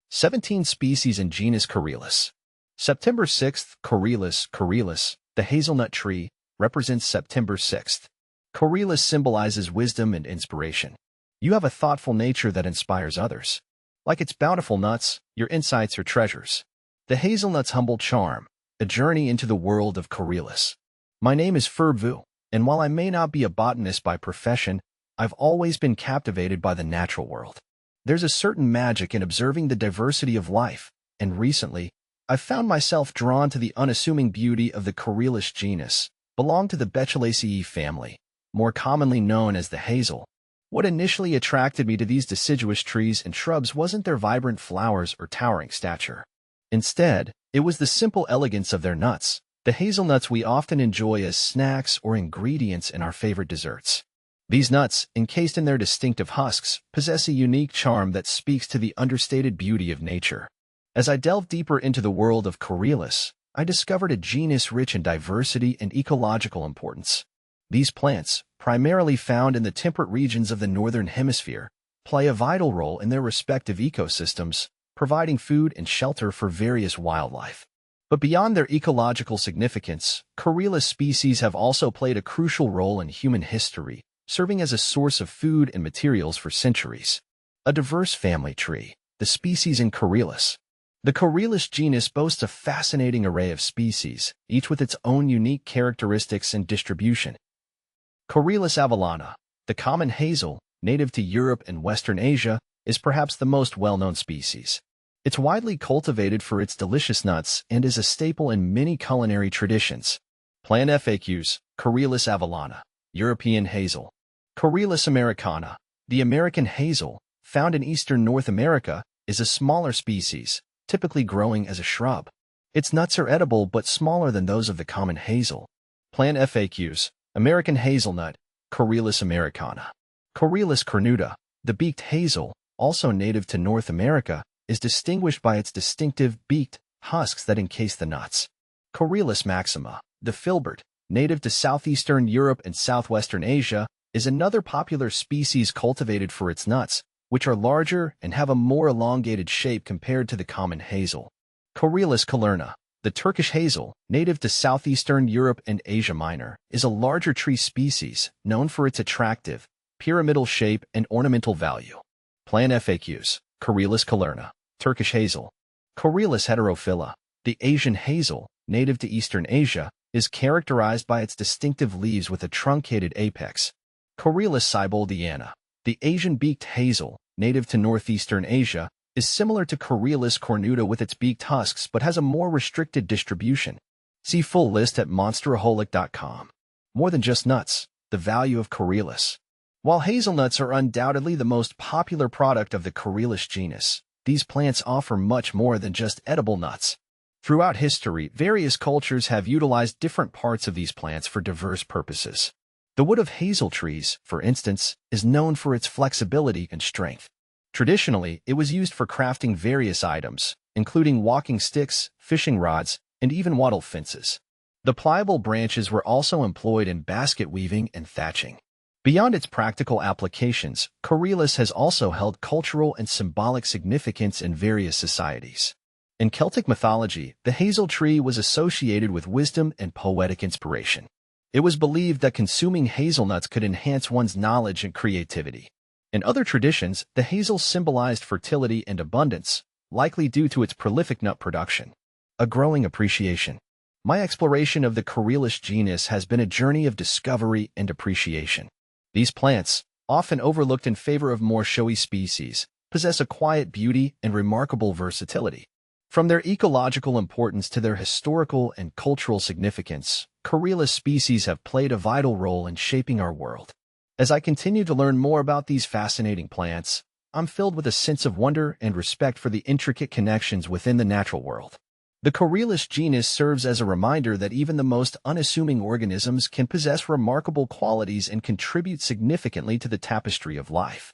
17 species in genus Corylus. September 6th, Corylus, the hazelnut tree, represents September 6th. Corylus symbolizes wisdom and inspiration. You have a thoughtful nature that inspires others. Like its bountiful nuts, your insights are treasures. The hazelnut's humble charm, a journey into the world of Corylus. My name is Vu, and while I may not be a botanist by profession, I've always been captivated by the natural world. There's a certain magic in observing the diversity of life, and recently, I've found myself drawn to the unassuming beauty of the Corylus genus, belong to the Beculaceae family, more commonly known as the hazel. What initially attracted me to these deciduous trees and shrubs wasn't their vibrant flowers or towering stature. Instead, it was the simple elegance of their nuts, the hazelnuts we often enjoy as snacks or ingredients in our favorite desserts. These nuts, encased in their distinctive husks, possess a unique charm that speaks to the understated beauty of nature. As I delved deeper into the world of Corylus, I discovered a genus rich in diversity and ecological importance. These plants, primarily found in the temperate regions of the Northern Hemisphere, play a vital role in their respective ecosystems, providing food and shelter for various wildlife. But beyond their ecological significance, Corylus species have also played a crucial role in human history, serving as a source of food and materials for centuries. A diverse family tree, the species in Corylus. The Corylus genus boasts a fascinating array of species, each with its own unique characteristics and distribution. Corylus avellana, the common hazel, native to Europe and Western Asia, is perhaps the most well-known species. It's widely cultivated for its delicious nuts and is a staple in many culinary traditions. Plant FAQs, Corylus avellana, European hazel. Corylus americana, the American hazel, found in eastern North America, is a smaller species, typically growing as a shrub. Its nuts are edible but smaller than those of the common hazel. Plant FAQs, American hazelnut, Corylus americana. Corylus cornuta, the beaked hazel, also native to North America, is distinguished by its distinctive beaked husks that encase the nuts. Corylus maxima, the filbert, native to southeastern Europe and southwestern Asia, is another popular species cultivated for its nuts, which are larger and have a more elongated shape compared to the common hazel. Corylus calerna, the Turkish hazel, native to southeastern Europe and Asia Minor, is a larger tree species known for its attractive, pyramidal shape and ornamental value. Plant FAQs, Corylus calerna, Turkish hazel. Corylus heterophylla, the Asian hazel, native to Eastern Asia, is characterized by its distinctive leaves with a truncated apex. Corylus sieboldiana, the Asian beaked hazel, native to northeastern Asia, is similar to Corylus cornuta with its beaked husks but has a more restricted distribution. See full list at monsteraholic.com. More than just nuts, the value of Corylus. While hazelnuts are undoubtedly the most popular product of the Corylus genus, these plants offer much more than just edible nuts. Throughout history, various cultures have utilized different parts of these plants for diverse purposes. The wood of hazel trees, for instance, is known for its flexibility and strength. Traditionally, it was used for crafting various items, including walking sticks, fishing rods, and even wattle fences. The pliable branches were also employed in basket weaving and thatching. Beyond its practical applications, Corylus has also held cultural and symbolic significance in various societies. In Celtic mythology, the hazel tree was associated with wisdom and poetic inspiration. It was believed that consuming hazelnuts could enhance one's knowledge and creativity. In other traditions, the hazel symbolized fertility and abundance, likely due to its prolific nut production. A growing appreciation. My exploration of the Corylus genus has been a journey of discovery and appreciation. These plants, often overlooked in favor of more showy species, possess a quiet beauty and remarkable versatility. From their ecological importance to their historical and cultural significance, Corylus species have played a vital role in shaping our world. As I continue to learn more about these fascinating plants, I'm filled with a sense of wonder and respect for the intricate connections within the natural world. The Corylus genus serves as a reminder that even the most unassuming organisms can possess remarkable qualities and contribute significantly to the tapestry of life.